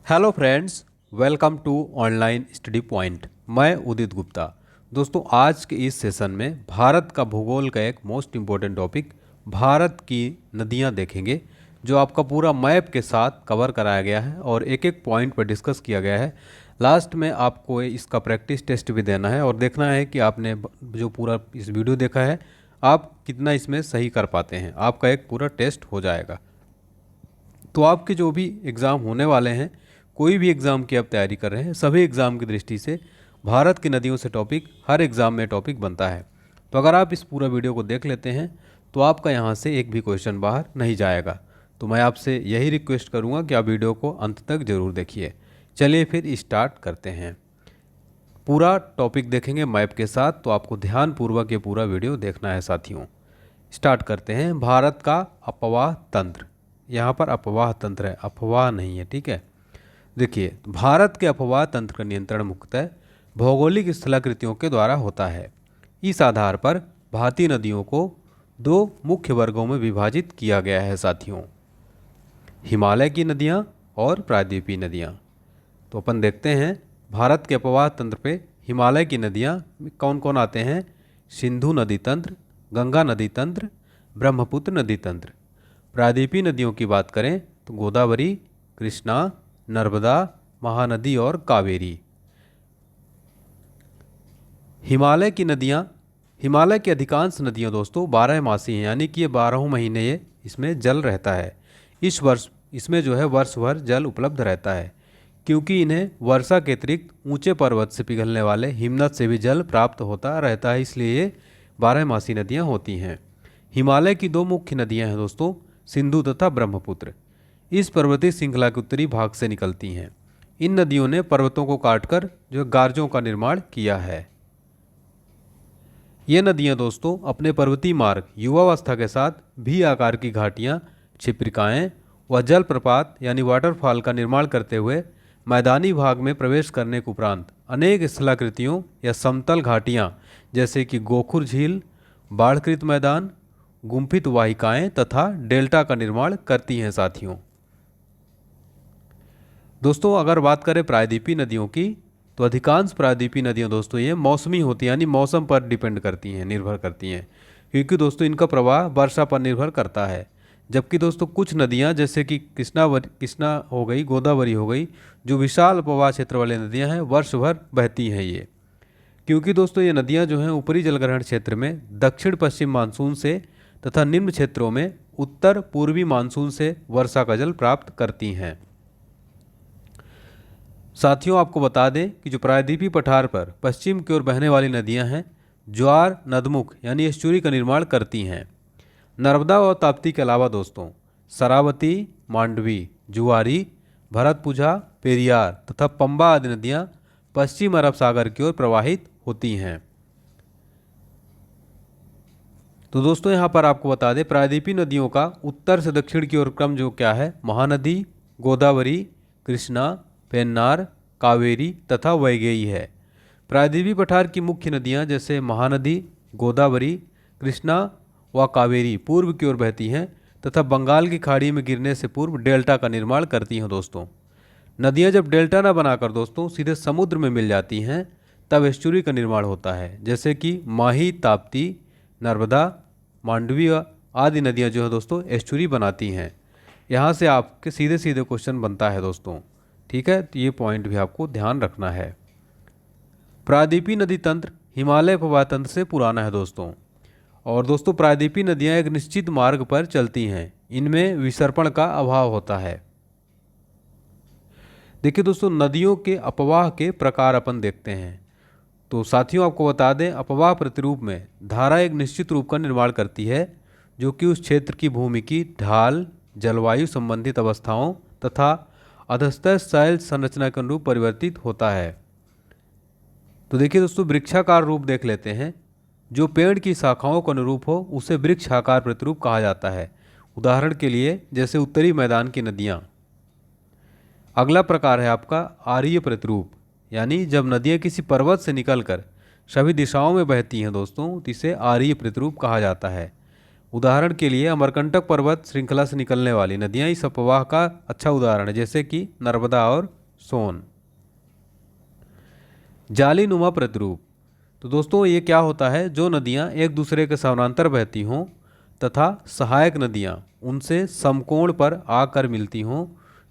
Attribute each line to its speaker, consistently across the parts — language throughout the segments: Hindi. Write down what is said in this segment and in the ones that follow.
Speaker 1: Hello friends, welcome to online study point. मैं उदित गुप्ता। दोस्तों, आज के इस सेशन में भारत का भूगोल का एक मोस्ट इम्पोर्टेंट टॉपिक भारत की नदियां देखेंगे, जो आपका पूरा मैप के साथ कवर कराया गया है और एक एक पॉइंट पर डिस्कस किया गया है। लास्ट में आपको इसका प्रैक्टिस टेस्ट भी देना है और देखना है कि आपने जो पूरा इस वीडियो देखा है आप कितना इसमें सही कर पाते हैं। आपका एक पूरा टेस्ट हो जाएगा। तो आपके जो भी एग्ज़ाम होने वाले हैं, कोई भी एग्ज़ाम की आप तैयारी कर रहे हैं, सभी एग्ज़ाम की दृष्टि से भारत की नदियों से टॉपिक हर एग्ज़ाम में टॉपिक बनता है। तो अगर आप इस पूरा वीडियो को देख लेते हैं तो आपका यहाँ से एक भी क्वेश्चन बाहर नहीं जाएगा। तो मैं आपसे यही रिक्वेस्ट करूँगा कि आप वीडियो को अंत तक ज़रूर देखिए। चलिए फिर स्टार्ट करते हैं। पूरा टॉपिक देखेंगे मैप के साथ, तो आपको ध्यानपूर्वक ये पूरा वीडियो देखना है साथियों। स्टार्ट करते हैं। भारत का अपवाह तंत्र, यहाँ पर अपवाह तंत्र है, अफवाह नहीं है, ठीक है। देखिए, भारत के अपवाह तंत्र का नियंत्रण मुख्यतः भौगोलिक स्थलाकृतियों के द्वारा होता है। इस आधार पर भारतीय नदियों को दो मुख्य वर्गों में विभाजित किया गया है साथियों, हिमालय की नदियाँ और प्रायद्वीपीय नदियाँ। तो अपन देखते हैं भारत के अपवाह तंत्र पे हिमालय की नदियाँ कौन कौन आते हैं। सिंधु नदी तंत्र, गंगा नदी तंत्र, ब्रह्मपुत्र नदी तंत्र। प्रायद्वीपीय नदियों की बात करें तो गोदावरी, कृष्णा, नर्मदा, महानदी और कावेरी। हिमालय की नदियाँ, हिमालय की अधिकांश नदियाँ दोस्तों 12मासी हैं, यानी कि ये 12 महीने ये इसमें जल रहता है। इस वर्ष इसमें जो है वर्ष भर जल उपलब्ध रहता है, क्योंकि इन्हें वर्षा के अतिरिक्त ऊंचे पर्वत से पिघलने वाले हिमनद से भी जल प्राप्त होता रहता है, इसलिए ये 12मासी नदियाँ होती हैं। हिमालय की दो मुख्य नदियाँ हैं दोस्तों, सिंधु तथा ब्रह्मपुत्र। इस पर्वतीय श्रृंखला के उत्तरी भाग से निकलती हैं। इन नदियों ने पर्वतों को काटकर जो गार्जों का निर्माण किया है। ये नदियाँ दोस्तों अपने पर्वतीय मार्ग, युवावस्था के साथ भी आकार की घाटियाँ, क्षिप्रिकाएँ व जलप्रपात यानी वाटरफॉल का निर्माण करते हुए मैदानी भाग में प्रवेश करने के उपरांत अनेक स्थलाकृतियों या समतल घाटियाँ जैसे कि गोखुर झील, बाढ़कृत मैदान, गुम्फित वाहिकाएँ तथा डेल्टा का निर्माण करती हैं साथियों। दोस्तों, अगर बात करें प्रायद्वीपीय नदियों की, तो अधिकांश प्रायद्वीपीय नदियाँ दोस्तों ये मौसमी होती हैं, यानी मौसम पर डिपेंड करती हैं, निर्भर करती हैं, क्योंकि दोस्तों इनका प्रवाह वर्षा पर निर्भर करता है। जबकि दोस्तों कुछ नदियाँ जैसे कि कृष्णा हो गई, गोदावरी हो गई, जो विशाल प्रवाह क्षेत्र वाली नदियाँ हैं, वर्ष भर बहती हैं ये, क्योंकि दोस्तों ये नदियाँ जो हैं ऊपरी जलग्रहण क्षेत्र में दक्षिण पश्चिम मानसून से तथा निम्न क्षेत्रों में उत्तर पूर्वी मानसून से वर्षा का जल प्राप्त करती हैं। साथियों, आपको बता दें कि जो प्रायद्वीपीय पठार पर पश्चिम की ओर बहने वाली नदियां हैं, ज्वार नदमुख यानी एस्चुरी का निर्माण करती हैं। नर्मदा और ताप्ती के अलावा दोस्तों शरावती, मांडवी, जुआरी, भरतपुझा, पेरियार तथा पंबा आदि नदियां पश्चिम अरब सागर की ओर प्रवाहित होती हैं। तो दोस्तों यहाँ पर आपको बता दें प्रायद्वीपीय नदियों का उत्तर से दक्षिण की ओर क्रम जो क्या है, महानदी, गोदावरी, कृष्णा, पेन्नार, कावेरी तथा वैगेई है। प्रायद्वीपीय पठार की मुख्य नदियाँ जैसे महानदी, गोदावरी, कृष्णा व कावेरी पूर्व की ओर बहती हैं तथा बंगाल की खाड़ी में गिरने से पूर्व डेल्टा का निर्माण करती हैं। दोस्तों, नदियाँ जब डेल्टा न बनाकर दोस्तों सीधे समुद्र में मिल जाती हैं, तब एस्चुरी का निर्माण होता है, जैसे कि माही, ताप्ती, नर्मदा, मांडवी आदि नदियाँ जो है दोस्तों एस्चुरी बनाती हैं। यहाँ से आपके सीधे सीधे क्वेश्चन बनता है दोस्तों, ठीक है। तो ये पॉइंट भी आपको ध्यान रखना है। प्रायद्वीपीय नदी तंत्र हिमालय प्रवाह तंत्र से पुराना है दोस्तों, और दोस्तों प्रायद्वीपीय नदियाँ एक निश्चित मार्ग पर चलती हैं, इनमें विसर्पण का अभाव होता है। देखिए दोस्तों, नदियों के अपवाह के प्रकार अपन देखते हैं। तो साथियों आपको बता दें, अपवाह प्रतिरूप में धारा एक निश्चित रूप का निर्माण करती है, जो कि उस क्षेत्र की भूमि की ढाल, जलवायु संबंधित अवस्थाओं तथा अधस्तः शैल संरचना के अनुरूप परिवर्तित होता है। तो देखिए दोस्तों, वृक्षाकार रूप देख लेते हैं। जो पेड़ की शाखाओं के अनुरूप हो उसे वृक्षाकार प्रतिरूप कहा जाता है। उदाहरण के लिए जैसे उत्तरी मैदान की नदियाँ। अगला प्रकार है आपका आर्य प्रतिरूप, यानी जब नदियाँ किसी पर्वत से निकलकर सभी दिशाओं में बहती हैं दोस्तों, तो इसे आर्य प्रतिरूप कहा जाता है। उदाहरण के लिए अमरकंटक पर्वत श्रृंखला से निकलने वाली नदियां इस अपवाह का अच्छा उदाहरण है, जैसे कि नर्मदा और सोन। जालीनुमा प्रतिरूप, तो दोस्तों ये क्या होता है, जो नदियां एक दूसरे के समानांतर बहती हों तथा सहायक नदियां उनसे समकोण पर आकर मिलती हों,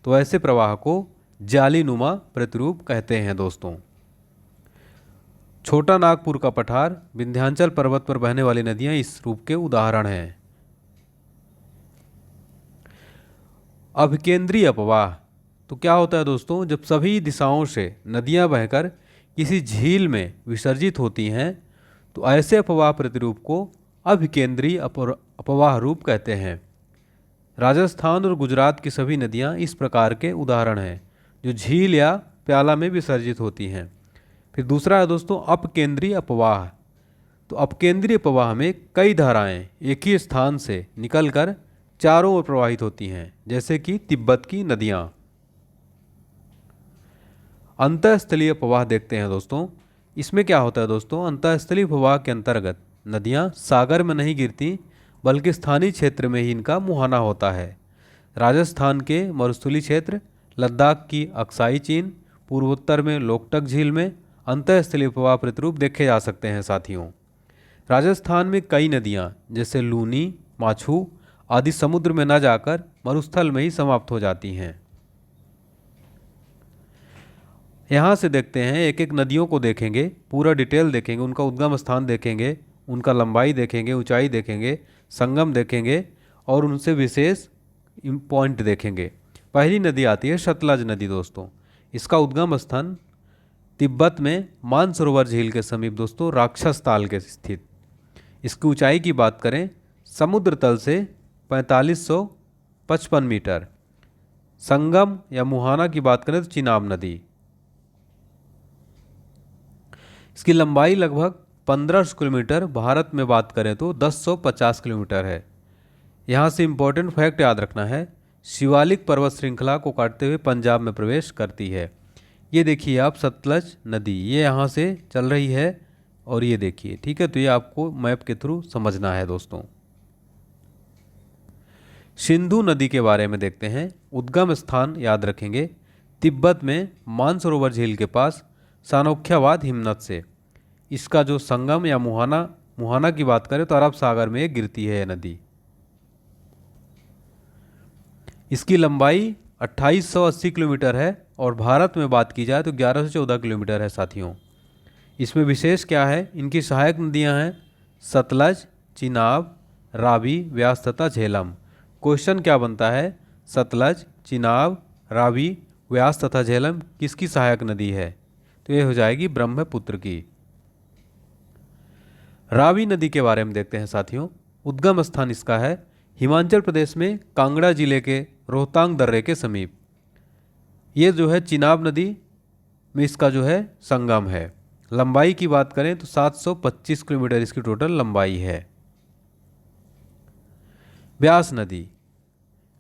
Speaker 1: तो ऐसे प्रवाह को जालीनुमा प्रतिरूप कहते हैं दोस्तों। छोटा नागपुर का पठार, विंध्याचल पर्वत पर बहने वाली नदियां इस रूप के उदाहरण हैं। अभिकेंद्री अपवाह, तो क्या होता है दोस्तों, जब सभी दिशाओं से नदियां बहकर किसी झील में विसर्जित होती हैं, तो ऐसे अपवाह प्रतिरूप को अभिकेंद्री अपवाह रूप कहते हैं। राजस्थान और गुजरात की सभी नदियां इस प्रकार के उदाहरण हैं, जो झील या प्याला में विसर्जित होती हैं। फिर दूसरा है दोस्तों अपकेंद्री अपवाह। तो अपकेंद्री अपवाह में कई धाराएं एक ही स्थान से निकलकर चारों ओर प्रवाहित होती हैं, जैसे कि तिब्बत की नदियां। अंतःस्थलीय प्रवाह देखते हैं दोस्तों। इसमें क्या होता है दोस्तों, अंतःस्थलीय प्रवाह के अंतर्गत नदियां सागर में नहीं गिरती, बल्कि स्थानीय क्षेत्र में ही इनका मुहाना होता है। राजस्थान के मरुस्थलीय क्षेत्र, लद्दाख की अक्साई चीन, पूर्वोत्तर में लोकटक झील में अंतःस्थलीय प्रवाह प्रतिरूप देखे जा सकते हैं साथियों। राजस्थान में कई नदियां जैसे लूनी, माछू आदि समुद्र में न जाकर मरुस्थल में ही समाप्त हो जाती हैं। यहाँ से देखते हैं, एक एक नदियों को देखेंगे, पूरा डिटेल देखेंगे, उनका उद्गम स्थान देखेंगे, उनका लंबाई देखेंगे, ऊंचाई देखेंगे, संगम देखेंगे और उनसे विशेष पॉइंट देखेंगे। पहली नदी आती है सतलज नदी दोस्तों। इसका उद्गम स्थान तिब्बत में मानसरोवर झील के समीप दोस्तों राक्षस ताल के स्थित। इसकी ऊंचाई की बात करें, समुद्र तल से 4555 मीटर। संगम या मुहाना की बात करें तो चिनाब नदी। इसकी लंबाई लगभग 1500 किलोमीटर, भारत में बात करें तो 1050 किलोमीटर है। यहाँ से इम्पोर्टेंट फैक्ट याद रखना है, शिवालिक पर्वत श्रृंखला को काटते हुए पंजाब में प्रवेश करती है। ये देखिए आप सतलज नदी, ये यहाँ से चल रही है और ये देखिए, ठीक है। तो ये आपको मैप के थ्रू समझना है दोस्तों। सिंधु नदी के बारे में देखते हैं। उद्गम स्थान याद रखेंगे, तिब्बत में मानसरोवर झील के पास सानोख्यावाद हिमनद से। इसका जो संगम या मुहाना की बात करें तो अरब सागर में गिरती है यह नदी। इसकी लंबाई 2880 किलोमीटर है और भारत में बात की जाए तो 11 से 14 किलोमीटर है साथियों। इसमें विशेष क्या है, इनकी सहायक नदियां हैं सतलज, चिनाब, रावी, व्यास तथा झेलम। क्वेश्चन क्या बनता है, सतलज, चिनाब, रावी, व्यास तथा झेलम किसकी सहायक नदी है, तो ये हो जाएगी ब्रह्मपुत्र की। रावी नदी के बारे में देखते हैं साथियों। उद्गम स्थान इसका है हिमाचल प्रदेश में कांगड़ा जिले के रोहतांग दर्रे के समीप। ये जो है चिनाब नदी में इसका जो है संगम है। लंबाई की बात करें तो 725 किलोमीटर इसकी टोटल लंबाई है। व्यास नदी,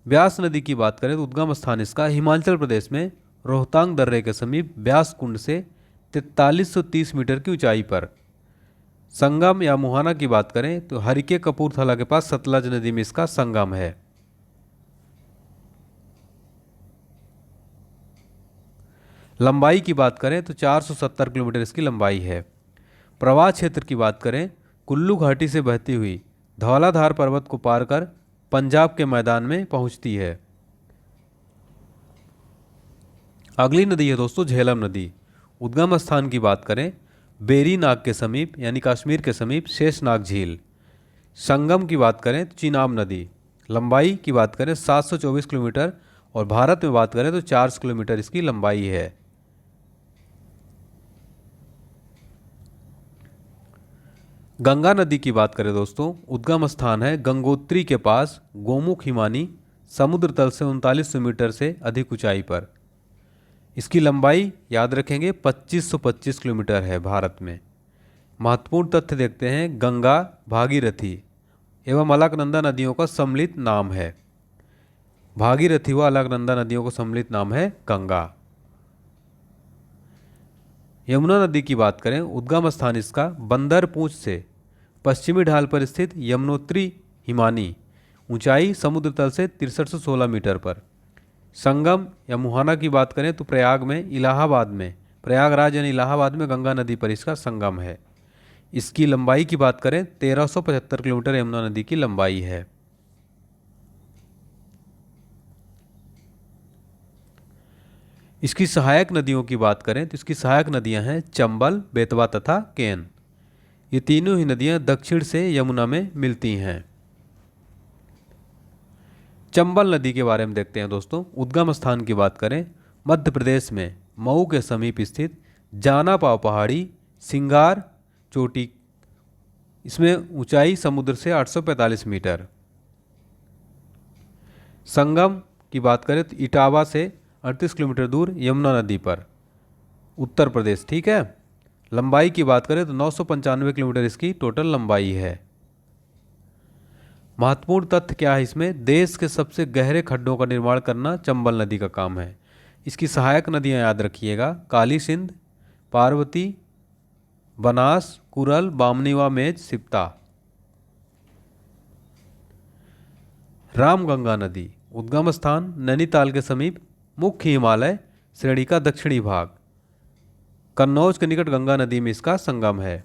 Speaker 1: व्यास नदी की बात करें तो उद्गम स्थान इसका हिमाचल प्रदेश में रोहतांग दर्रे के समीप व्यास कुंड से 4330 मीटर की ऊंचाई पर। संगम या मुहाना की बात करें तो हरिके कपूरथला के पास सतलज नदी में इसका संगम है। लंबाई की बात करें तो 470 किलोमीटर इसकी लंबाई है। प्रवाह क्षेत्र की बात करें, कुल्लू घाटी से बहती हुई धौलाधार पर्वत को पार कर पंजाब के मैदान में पहुंचती है। अगली नदी है दोस्तों झेलम नदी। उद्गम स्थान की बात करें बेरी नाग के समीप यानी कश्मीर के समीप शेषनाग झील। संगम की बात करें तो चिनाब नदी। लंबाई की बात करें 724 किलोमीटर और भारत में बात करें तो 400 किलोमीटर इसकी लंबाई है। गंगा नदी की बात करें दोस्तों, उद्गम स्थान है गंगोत्री के पास गोमुख हिमानी, समुद्र तल से 3900 मीटर से अधिक ऊंचाई पर। इसकी लंबाई याद रखेंगे 2525 किलोमीटर है भारत में। महत्वपूर्ण तथ्य देखते हैं, गंगा, भागीरथी एवं अलकनंदा नदियों का सम्मिलित नाम है। भागीरथी व अलकनंदा नदियों का सम्मिलित नाम है गंगा। यमुना नदी की बात करें, उद्गम स्थान इसका बंदर पूंछ से पश्चिमी ढाल पर स्थित यमुनोत्री हिमानी, ऊंचाई समुद्र तल से 6316 मीटर पर। संगम या मुहाना की बात करें तो प्रयाग में, इलाहाबाद में, प्रयागराज यानी इलाहाबाद में गंगा नदी पर इसका संगम है। इसकी लंबाई की बात करें 1375 किलोमीटर यमुना नदी की लंबाई है। इसकी सहायक नदियों की बात करें तो इसकी सहायक नदियां हैं चंबल, बेतवा तथा केन। ये तीनों ही नदियां दक्षिण से यमुना में मिलती हैं। चंबल नदी के बारे में देखते हैं दोस्तों। उद्गम स्थान की बात करें, मध्य प्रदेश में मऊ के समीप स्थित जाना पाव पहाड़ी सिंगार चोटी, इसमें ऊंचाई समुद्र से 845 मीटर। संगम की बात करें तो इटावा से 38 किलोमीटर दूर यमुना नदी पर, उत्तर प्रदेश। ठीक है। लंबाई की बात करें तो 995 किलोमीटर इसकी टोटल लंबाई है। महत्वपूर्ण तथ्य क्या है इसमें, देश के सबसे गहरे खड्डों का निर्माण करना चंबल नदी का काम है। इसकी सहायक नदियां याद रखिएगा, काली सिंध, पार्वती, बनास, कुरल, बामनीवा, मेज, सिप्ता। रामगंगा नदी, उद्गम स्थान नैनीताल के समीप, मुख्य हिमालय श्रेणी का दक्षिणी भाग, कन्नौज के निकट गंगा नदी में इसका संगम है।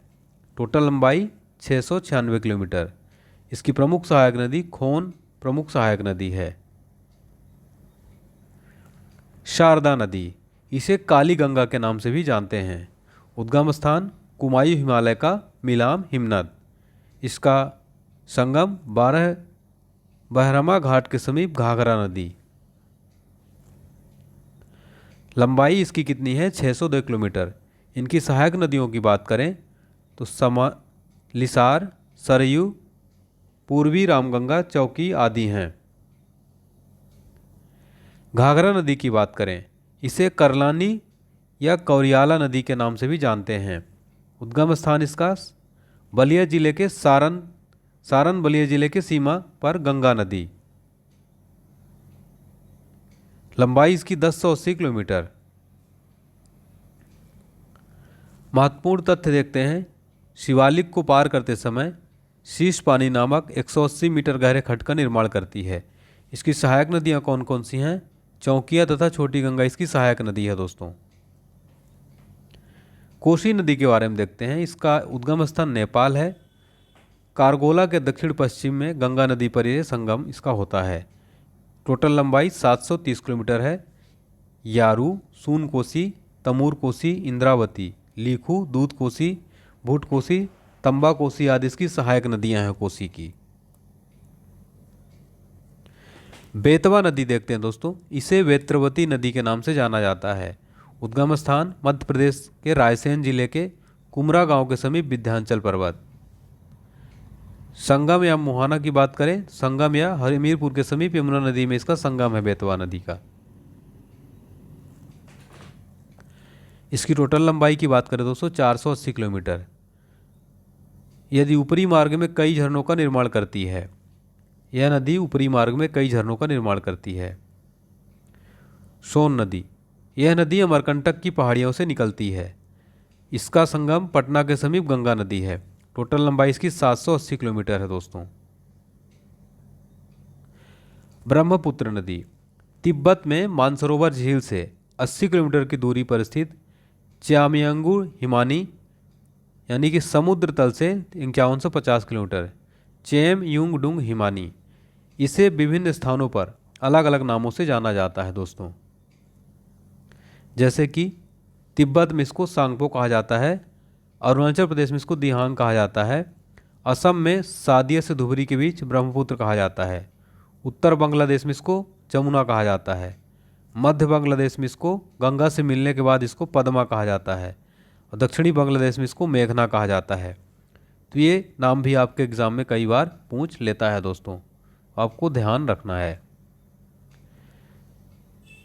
Speaker 1: टोटल लंबाई 696 किलोमीटर। इसकी प्रमुख सहायक नदी खोन प्रमुख सहायक नदी है। शारदा नदी, इसे काली गंगा के नाम से भी जानते हैं। उद्गम स्थान कुमायूं हिमालय का मिलाम हिमनद। इसका संगम बहरमा घाट के समीप घाघरा नदी। लंबाई इसकी कितनी है, 602 किलोमीटर। इनकी सहायक नदियों की बात करें तो लिसार, सरयू, पूर्वी रामगंगा, चौकी आदि हैं। घाघरा नदी की बात करें, इसे करलानी या कौरियाला नदी के नाम से भी जानते हैं। उद्गम स्थान इसका बलिया जिले के सारण बलिया जिले के सीमा पर गंगा नदी। लंबाई इसकी 1080 किलोमीटर। महत्वपूर्ण तथ्य देखते हैं, शिवालिक को पार करते समय शीश पानी नामक 180 मीटर गहरे खड्ड का निर्माण करती है। इसकी सहायक नदियां कौन कौन सी हैं, चौकिया तथा छोटी गंगा इसकी सहायक नदी है दोस्तों। कोसी नदी के बारे में देखते हैं। इसका उद्गम स्थान नेपाल है। कारगोला के दक्षिण पश्चिम में गंगा नदी पर यह संगम इसका होता है। टोटल लंबाई 730 किलोमीटर है। यारू, सून कोसी, तमूर कोसी, इंद्रावती, लीखू, दूध कोसी, भूट कोसी, तंबा कोसी आदि इसकी सहायक नदियां हैं कोसी की। बेतवा नदी देखते हैं दोस्तों। इसे वेत्रवती नदी के नाम से जाना जाता है। उद्गम स्थान मध्य प्रदेश के रायसेन जिले के कुमरा गांव के समीप विंध्याचल पर्वत। संगम या मुहाना की बात करें, संगम या हमीरपुर के समीप यमुना नदी में इसका संगम है बेतवा नदी का। इसकी टोटल लंबाई की बात करें दोस्तों 480 किलोमीटर। यदि ऊपरी मार्ग में कई झरनों का निर्माण करती है, यह नदी ऊपरी मार्ग में कई झरनों का निर्माण करती है। सोन नदी, यह नदी अमरकंटक की पहाड़ियों से निकलती है। इसका संगम पटना के समीप गंगा नदी है। टोटल लंबाई इसकी 780 किलोमीटर है दोस्तों। ब्रह्मपुत्र नदी, तिब्बत में मानसरोवर झील से 80 किलोमीटर की दूरी पर स्थित च्यामियांगू हिमानी यानी कि समुद्र तल से 5150 किलोमीटर, चेम यूंग डुंग हिमानी। इसे विभिन्न स्थानों पर अलग अलग नामों से जाना जाता है दोस्तों। जैसे कि तिब्बत में इसको सांगपो कहा जाता है, अरुणाचल प्रदेश में इसको दिहांग कहा जाता है, असम में सादिया से धुबरी के बीच ब्रह्मपुत्र कहा जाता है, उत्तर बांग्लादेश में इसको जमुना कहा जाता है, मध्य बांग्लादेश में इसको गंगा से मिलने के बाद इसको पद्मा कहा जाता है, और दक्षिणी बांग्लादेश में इसको मेघना कहा जाता है। तो ये नाम भी आपके एग्ज़ाम में कई बार पूछ लेता है दोस्तों, आपको ध्यान रखना है।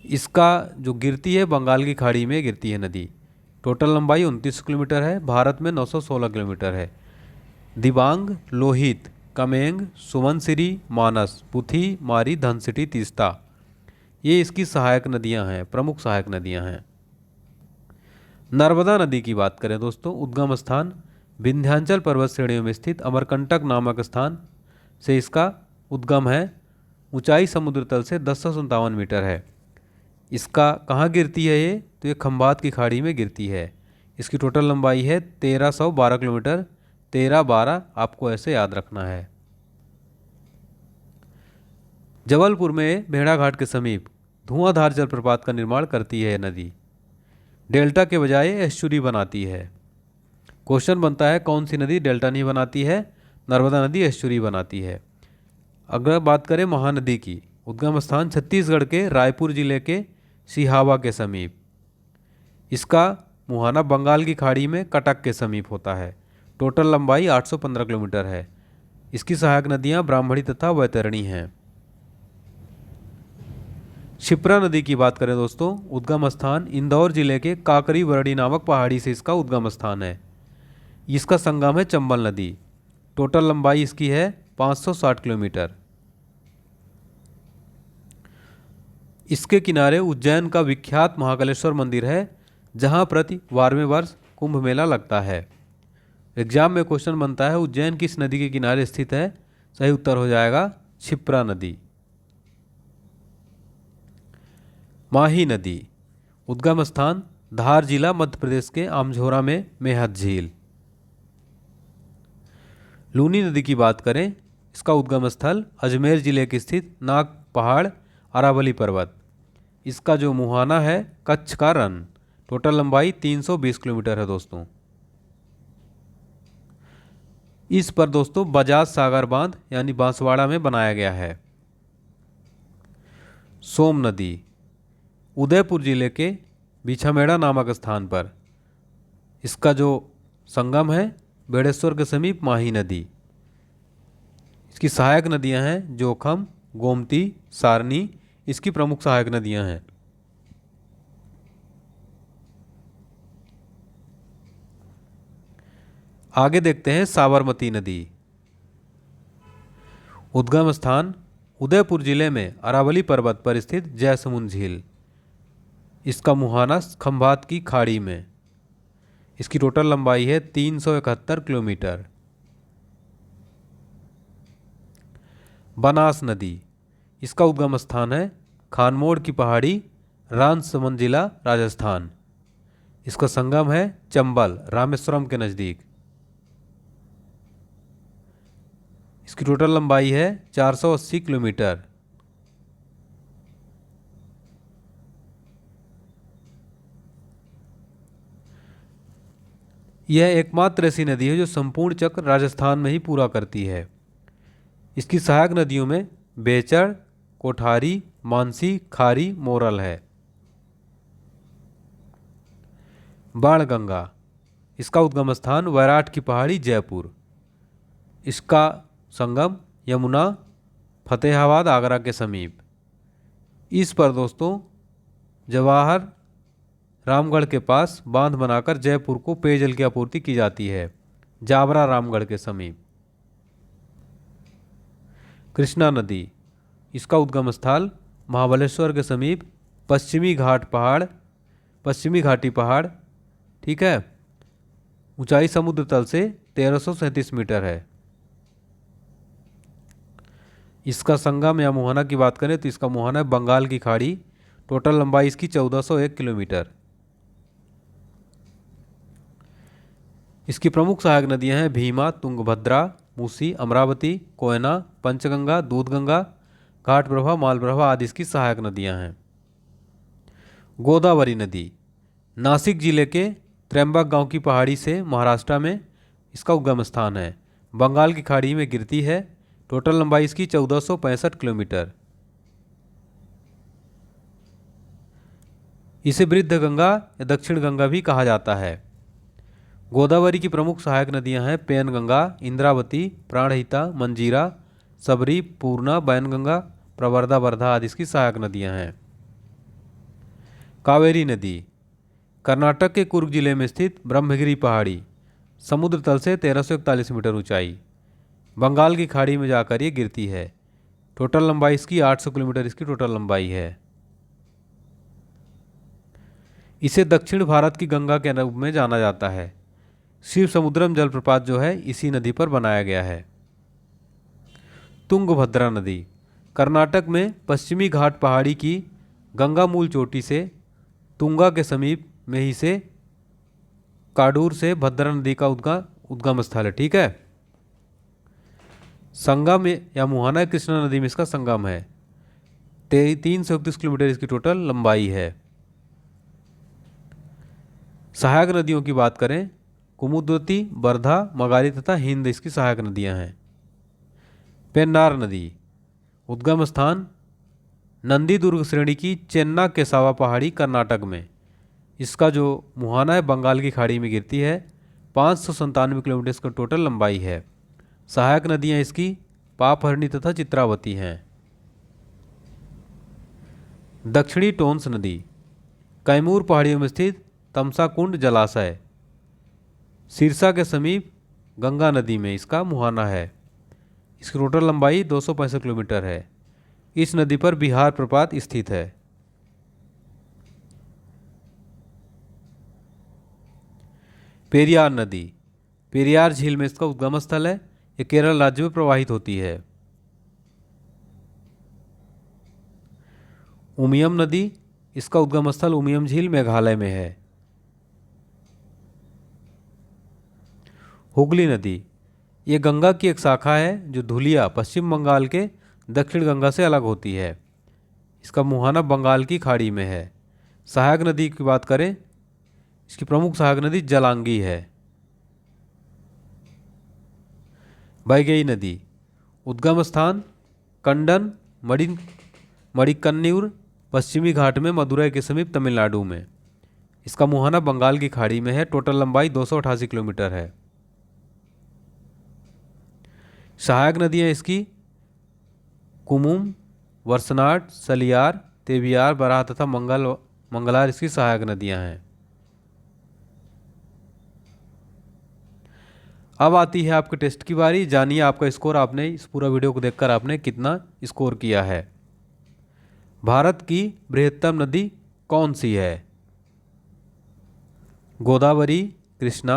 Speaker 1: इसका जो गिरती है बंगाल की खाड़ी में गिरती है नदी। टोटल लंबाई 29 किलोमीटर है। भारत में 916 किलोमीटर है। दिबांग, लोहित, कमेंग, सुमनसिरी, मानस, पुथी, मारी, धनसिटी, तीस्ता, ये इसकी सहायक नदियां हैं, प्रमुख सहायक नदियां हैं। नर्मदा नदी की बात करें दोस्तों, उद्गम स्थान विंध्याचल पर्वत श्रेणियों में स्थित अमरकंटक नामक स्थान से इसका उद्गम है। ऊंचाई समुद्र तल से 1057 मीटर है। इसका कहाँ गिरती है ये? तो ये खंभात की खाड़ी में गिरती है। इसकी टोटल लंबाई है 1312 किलोमीटर। 1312 आपको ऐसे याद रखना है। जबलपुर में भेड़ाघाट के समीप धुआंधार जलप्रपात का निर्माण करती है नदी। डेल्टा के बजाय एस्चुरी बनाती है। क्वेश्चन बनता है कौन सी नदी डेल्टा नहीं बनाती है? नर्मदा नदी एस्चुरी बनाती है। अगर बात करें महानदी की, उद्गम स्थान छत्तीसगढ़ के रायपुर जिले के सिहावा के समीप। इसका मुहाना बंगाल की खाड़ी में कटक के समीप होता है। टोटल लंबाई 815 किलोमीटर है। इसकी सहायक नदियां ब्राह्मणी तथा वैतरणी हैं। क्षिप्रा नदी की बात करें दोस्तों, उद्गम स्थान इंदौर जिले के काकरी वरडी नामक पहाड़ी से इसका उद्गम स्थान है। इसका संगम है चंबल नदी। टोटल लंबाई इसकी है 560 किलोमीटर। इसके किनारे उज्जैन का विख्यात महाकालेश्वर मंदिर है, जहां प्रति 12वें वर्ष कुंभ मेला लगता है। एग्जाम में क्वेश्चन बनता है उज्जैन किस नदी के किनारे स्थित है? सही उत्तर हो जाएगा क्षिप्रा नदी। माही नदी, उद्गम स्थान धार जिला मध्य प्रदेश के आमझोरा में मेहत झील। लूनी नदी की बात करें, इसका उद्गम स्थल अजमेर जिले के स्थित नाग पहाड़ अरावली पर्वत। इसका जो मुहाना है कच्छ का रन। टोटल लंबाई 320 किलोमीटर है दोस्तों। इस पर दोस्तों बजाज सागर बांध यानी बांसवाड़ा में बनाया गया है। सोम नदी, उदयपुर जिले के बिछामेड़ा नामक स्थान पर। इसका जो संगम है बेड़ेश्वर के समीप माही नदी। इसकी सहायक नदियां हैं जोखम, गोमती, सारनी इसकी प्रमुख सहायक नदियां हैं। आगे देखते हैं साबरमती नदी। उद्गम स्थान उदयपुर जिले में अरावली पर्वत पर स्थित जयसमुंद झील। इसका मुहाना खंभात की खाड़ी में। इसकी टोटल लंबाई है 371 किलोमीटर। बनास नदी, इसका उद्गम स्थान है खानमोड़ की पहाड़ी, राजसमंद जिला राजस्थान। इसका संगम है चंबल रामेश्वरम के नज़दीक। इसकी टोटल लंबाई है 480 किलोमीटर। यह एकमात्र ऐसी नदी है जो संपूर्ण चक्र राजस्थान में ही पूरा करती है। इसकी सहायक नदियों में बेचड़, कोठारी, मानसी, खारी, मोरल है। बाणगंगा, इसका उद्गम स्थान वैराट की पहाड़ी जयपुर। इसका संगम यमुना फतेहाबाद आगरा के समीप। इस पर दोस्तों जवाहर रामगढ़ के पास बांध बनाकर जयपुर को पेयजल की आपूर्ति की जाती है, जावरा रामगढ़ के समीप। कृष्णा नदी, इसका उद्गम स्थल महाबलेश्वर के समीप पश्चिमी घाटी पहाड़, ठीक है। ऊंचाई समुद्र तल से 1337 मीटर है। इसका संगम या मुहाना की बात करें तो इसका मुहाना है बंगाल की खाड़ी। टोटल लंबाई इसकी 1401 किलोमीटर। इसकी प्रमुख सहायक नदियां हैं भीमा, तुंगभद्रा, मूसी, अमरावती, कोयना, पंचगंगा, दूधगंगा, घाटप्रभा, मालप्रभा आदि इसकी सहायक नदियां हैं। गोदावरी नदी, नासिक जिले के त्र्यंबक गांव की पहाड़ी से महाराष्ट्र में इसका उद्गम स्थान है। बंगाल की खाड़ी में गिरती है। टोटल लंबाई इसकी 1465 किलोमीटर। इसे वृद्ध गंगा या दक्षिण गंगा भी कहा जाता है। गोदावरी की प्रमुख सहायक नदियां हैं पेनगंगा, इंद्रावती, प्राणहिता, मंजीरा, सबरी, पूर्णा, बैनगंगा, प्रवर्धा, वर्धा आदि इसकी सहायक नदियां हैं। कावेरी नदी, कर्नाटक के कुर्ग जिले में स्थित ब्रह्मगिरी पहाड़ी, समुद्र तल से 1341 मीटर ऊंचाई। बंगाल की खाड़ी में जाकर ये गिरती है। टोटल लंबाई इसकी 800 किलोमीटर इसकी टोटल लंबाई है। इसे दक्षिण भारत की गंगा के रूप में जाना जाता है। शिव समुद्रम जलप्रपात जो है इसी नदी पर बनाया गया है। तुंगभद्रा नदी। कर्नाटक में पश्चिमी घाट पहाड़ी की गंगा मूल चोटी से तुंगा के समीप में ही से काडूर से भद्रा नदी का उद्गम स्थल है। ठीक है। संगम या मुहाना कृष्णा नदी में इसका संगम है। 331 किलोमीटर इसकी टोटल लंबाई है। सहायक नदियों की बात करें, कुमुद्वती, वर्धा, मगारी तथा हिंद इसकी सहायक नदियां हैं। पेन्नार नदी, उद्गम स्थान नंदी दुर्ग श्रेणी की चेन्ना केसावा पहाड़ी कर्नाटक में। इसका जो मुहाना है बंगाल की खाड़ी में गिरती है। 597 किलोमीटर इसका टोटल लंबाई है। सहायक नदियां इसकी पापहरणी तथा चित्रावती हैं। दक्षिणी टोंस नदी, कैमूर पहाड़ियों में स्थित तमसा कुंड जलाशय, सिरसा के समीप गंगा नदी में इसका मुहाना है। इसकी टोटल लंबाई 265 किलोमीटर है। इस नदी पर बिहार प्रपात स्थित है। पेरियार नदी, पेरियार झील में इसका उद्गम स्थल है। यह केरल राज्य में प्रवाहित होती है। उमियम नदी, इसका उद्गम स्थल उमियम झील मेघालय में है। हुगली नदी, ये गंगा की एक शाखा है जो धुलिया पश्चिम बंगाल के दक्षिण गंगा से अलग होती है। इसका मुहाना बंगाल की खाड़ी में है। सहायक नदी की बात करें, इसकी प्रमुख सहायक नदी जलांगी है। वैगई नदी, उद्गम स्थान कंडन मडिकन्नीर पश्चिमी घाट में मदुरई के समीप तमिलनाडु में। इसका मुहाना बंगाल की खाड़ी में है। टोटल लंबाई 288 किलोमीटर है। सहायक नदियां इसकी कुमुम, वर्सनाड, सलियार, तेबियार, बराह तथा मंगलार इसकी सहायक नदियां हैं। अब आती है आपके टेस्ट की बारी। जानिए आपका स्कोर, आपने इस पूरा वीडियो को देखकर आपने कितना स्कोर किया है। भारत की बृहत्तम नदी कौन सी है? गोदावरी, कृष्णा,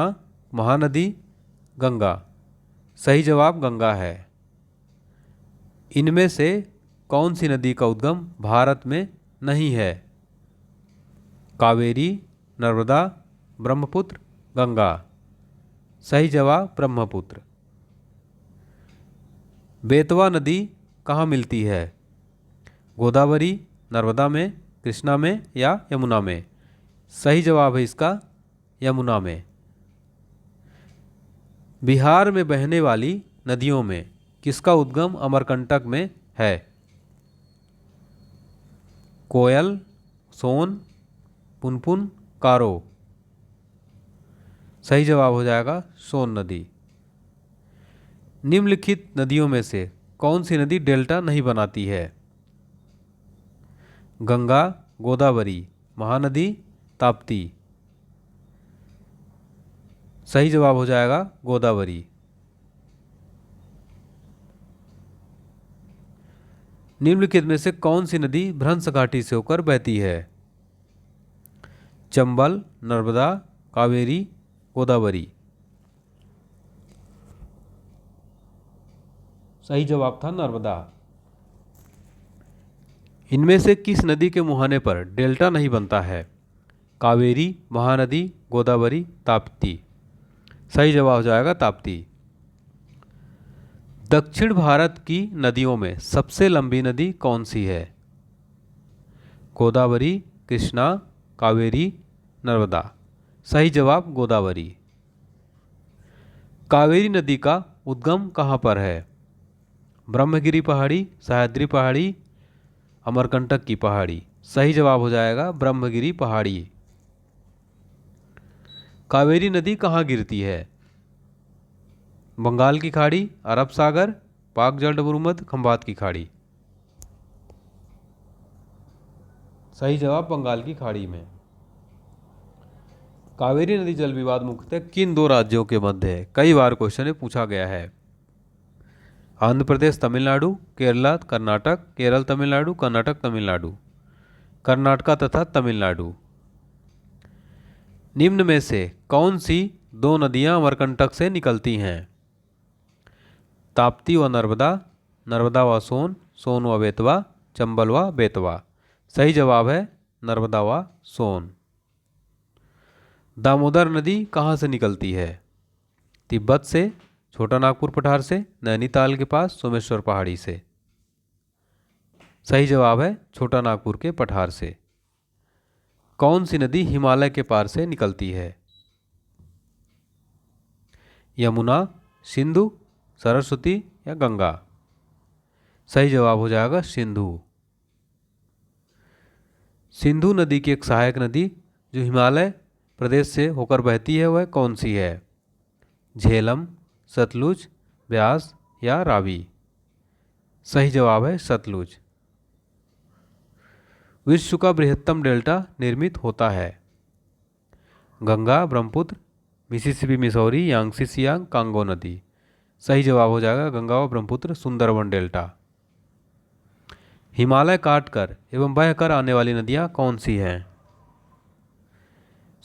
Speaker 1: महानदी, गंगा। सही जवाब गंगा है। इनमें से कौन सी नदी का उद्गम भारत में नहीं है? कावेरी, नर्मदा, ब्रह्मपुत्र, गंगा। सही जवाब ब्रह्मपुत्र। बेतवा नदी कहाँ मिलती है? गोदावरी, नर्मदा में, कृष्णा में या यमुना में? सही जवाब है इसका यमुना में। बिहार में बहने वाली नदियों में किसका उद्गम अमरकंटक में है? कोयल, सोन, पुनपुन, कारो। सही जवाब हो जाएगा सोन नदी। निम्नलिखित नदियों में से कौन सी नदी डेल्टा नहीं बनाती है? गंगा, गोदावरी, महानदी, ताप्ती। सही जवाब हो जाएगा गोदावरी। निम्नलिखित में से कौन सी नदी भ्रंश घाटी से होकर बहती है? चंबल, नर्मदा, कावेरी, गोदावरी। सही जवाब था नर्मदा। इनमें से किस नदी के मुहाने पर डेल्टा नहीं बनता है? कावेरी, महानदी, गोदावरी, ताप्ती। सही जवाब हो जाएगा ताप्ती। दक्षिण भारत की नदियों में सबसे लंबी नदी कौन सी है? गोदावरी, कृष्णा, कावेरी, नर्मदा। सही जवाब गोदावरी। कावेरी नदी का उद्गम कहाँ पर है? ब्रह्मगिरी पहाड़ी, सह्याद्री पहाड़ी, अमरकंटक की पहाड़ी। सही जवाब हो जाएगा ब्रह्मगिरी पहाड़ी। कावेरी नदी कहाँ गिरती है? बंगाल की खाड़ी, अरब सागर, पाक जलमरुमध्य, खंबात की खाड़ी। सही जवाब बंगाल की खाड़ी में। कावेरी नदी जल विवाद मुख्यतः किन दो राज्यों के मध्य है? कई बार क्वेश्चन में पूछा गया है। आंध्र प्रदेश, तमिलनाडु, केरला, कर्नाटक, केरल, तमिलनाडु, कर्नाटक, तमिलनाडु। कर्नाटका तथा तमिलनाडु। निम्न में से कौन सी दो नदियां अमरकंटक से निकलती हैं? ताप्ती व नर्मदा, नर्मदा व सोन, सोन व बेतवा, चंबल व बेतवा। सही जवाब है नर्मदा व सोन। दामोदर नदी कहाँ से निकलती है? तिब्बत से, छोटा नागपुर पठार से, नैनीताल के पास, सोमेश्वर पहाड़ी से। सही जवाब है छोटा नागपुर के पठार से। कौन सी नदी हिमालय के पार से निकलती है? यमुना, सिंधु, सरस्वती या गंगा। सही जवाब हो जाएगा सिंधु। सिंधु नदी की एक सहायक नदी जो हिमालय प्रदेश से होकर बहती है वह कौन सी है? झेलम, सतलुज, ब्यास या रावी। सही जवाब है सतलुज। विश्व का बृहत्तम डेल्टा निर्मित होता है? Ganga, Brahmaputra, Mississippi, Missouri, Yangtze, Siang, Congo नदी। सही जवाब हो जाएगा गंगा व ब्रह्मपुत्र सुंदरवन डेल्टा। हिमालय काटकर एवं बहकर आने वाली नदियां कौन सी हैं?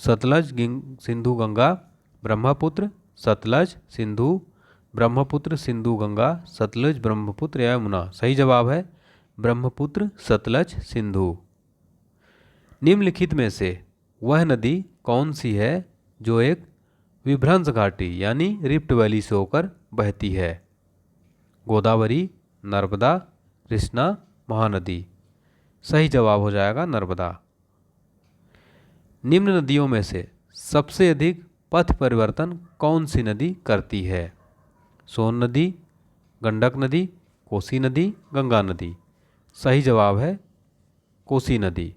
Speaker 1: सतलज, सिंधु, गंगा, ब्रह्मपुत्र, सतलज, सिंधु, ब्रह्मपुत्र, सिंधु, गंगा, सतलज, ब्रह्मपुत्र या यमुना। सही जवाब है ब्रह्मपुत्र, सतलज, सिंधु। निम्नलिखित में से वह नदी कौन सी है जो एक विभ्रंश घाटी यानी रिफ्ट वैली से होकर बहती है? गोदावरी, नर्मदा, कृष्णा, महानदी। सही जवाब हो जाएगा नर्मदा। निम्न नदियों में से सबसे अधिक पथ परिवर्तन कौन सी नदी करती है? सोन नदी, गंडक नदी, कोसी नदी, गंगा नदी। सही जवाब है कोसी नदी।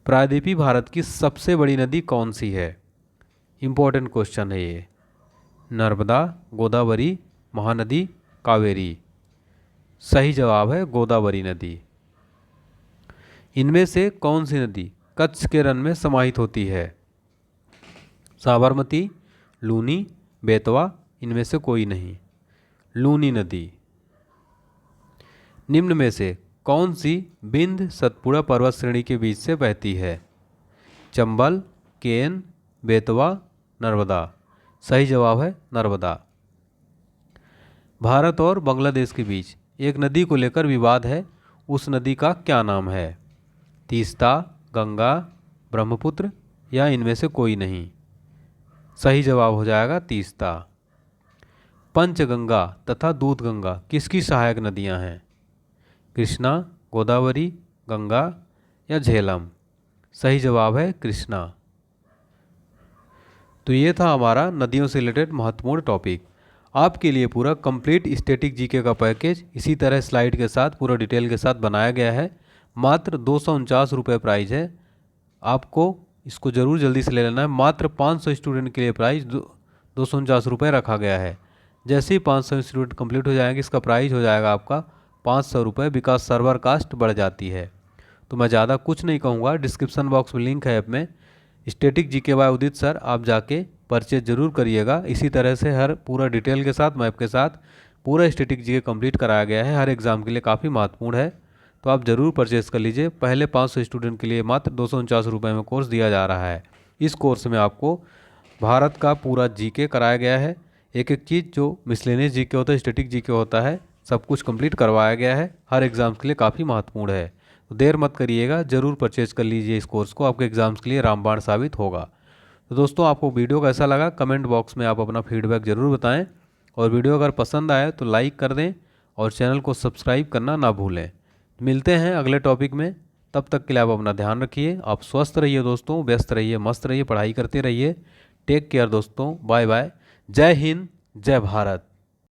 Speaker 1: प्रायद्वीपीय भारत की सबसे बड़ी नदी कौन सी है? इंपॉर्टेंट क्वेश्चन है ये। नर्मदा, गोदावरी, महानदी, कावेरी। सही जवाब है गोदावरी नदी। इनमें से कौन सी नदी कच्छ के रन में समाहित होती है? साबरमती, लूनी, बेतवा, इनमें से कोई नहीं। लूनी नदी। निम्न में से कौन सी बिंद सतपुड़ा पर्वत श्रेणी के बीच से बहती है? चंबल, केन, बेतवा, नर्मदा। सही जवाब है नर्मदा। भारत और बांग्लादेश के बीच एक नदी को लेकर विवाद है, उस नदी का क्या नाम है? तीस्ता, गंगा, ब्रह्मपुत्र या इनमें से कोई नहीं। सही जवाब हो जाएगा तीस्ता। पंचगंगा तथा दूधगंगा किसकी सहायक नदियां हैं? कृष्णा, गोदावरी, गंगा या झेलम। सही जवाब है कृष्णा। तो ये था हमारा नदियों से रिलेटेड महत्वपूर्ण टॉपिक। आपके लिए पूरा कंप्लीट स्टैटिक जीके का पैकेज इसी तरह स्लाइड के साथ पूरा डिटेल के साथ बनाया गया है। मात्र 249 रुपये प्राइस है। आपको इसको ज़रूर जल्दी से ले लेना है। मात्र 500 स्टूडेंट के लिए प्राइस 249 रुपये रखा गया है। जैसे ही 500 स्टूडेंट कंप्लीट हो जाएंगे इसका प्राइस हो जाएगा आपका 500 रुपये, बिकॉज सर्वर कास्ट बढ़ जाती है। तो मैं ज़्यादा कुछ नहीं कहूँगा, डिस्क्रिप्शन बॉक्स में लिंक है ऐप में static GK by Udit sir, आप जाके परचेज जरूर करिएगा। इसी तरह से हर पूरा डिटेल के साथ मैप के साथ पूरा स्टैटिक जीके कंप्लीट कराया गया है, हर एग्ज़ाम के लिए काफ़ी महत्वपूर्ण है। तो आप ज़रूर परचेज़ कर लीजिए। पहले 500 स्टूडेंट के लिए मात्र 249 रुपये में कोर्स दिया जा रहा है। इस कोर्स में आपको भारत का पूरा जीके कराया गया है। एक एक चीज़ जो मिसलेनियस जीके होता है, स्टैटिक जीके होता है, सब कुछ कंप्लीट करवाया गया है। हर एग्ज़ाम्स के लिए काफ़ी महत्वपूर्ण है। तो देर मत करिएगा, ज़रूर परचेज़ कर लीजिए इस कोर्स को, आपके एग्ज़ाम्स के लिए रामबाण साबित होगा। तो दोस्तों आपको वीडियो कैसा लगा कमेंट बॉक्स में आप अपना फीडबैक ज़रूर बताएं, और वीडियो अगर पसंद आए तो लाइक कर दें और चैनल को सब्सक्राइब करना ना भूलें। मिलते हैं अगले टॉपिक में, तब तक के लिए आप अपना ध्यान रखिए। आप स्वस्थ रहिए दोस्तों, व्यस्त रहिए, मस्त रहिए, पढ़ाई करते रहिए। टेक केयर दोस्तों, बाय बाय। जय हिंद, जय भारत।